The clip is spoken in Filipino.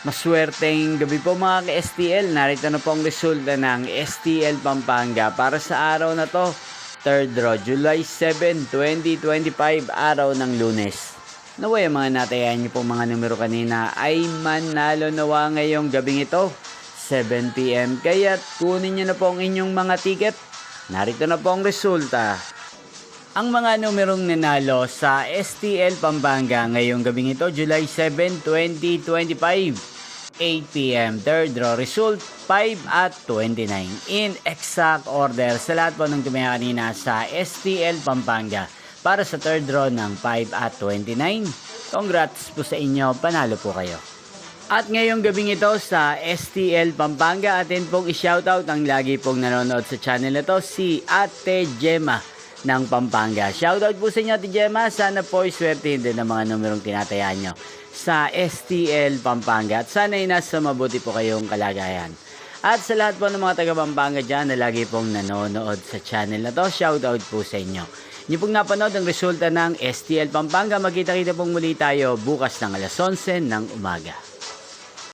Maswerteng gabi po mga ka-STL. Narito na po ang resulta ng STL Pampanga para sa araw na to. 3rd draw, July 7, 2025, araw ng Lunes. Naway ang mga natayan niyo po mga numero kanina ay manalo nawa ngayong gabing ito, 7 PM. Kaya't kunin niyo na po ang inyong mga ticket. Narito na po ang resulta. Ang mga numerong nanalo sa STL Pampanga ngayong gabing ito, July 7, 2025. 8 PM, 3rd draw, result 5 at 29. In exact order sa lahat po ng tumaya kanina sa STL Pampanga para sa 3rd draw ng 5 at 29. Congrats po sa inyo, panalo po kayo. At ngayong gabing ito sa STL Pampanga, atin pong i-shoutout ang lagi pong nanonood sa channel na to, si Ate Gemma ng Pampanga. Shoutout po sa inyo, Ate Gemma. Sana po iswertihin din ang mga numerong tinatayaan nyo sa STL Pampanga. At sana ay nasa mabuti po kayong kalagayan. At sa lahat po ng mga taga Pampanga dyan na lagi pong nanonood sa channel na to, shoutout po sa inyo. Inyo pong napanood ang resulta ng STL Pampanga. Magkita-kita pong muli tayo bukas ng alas 11 ng umaga.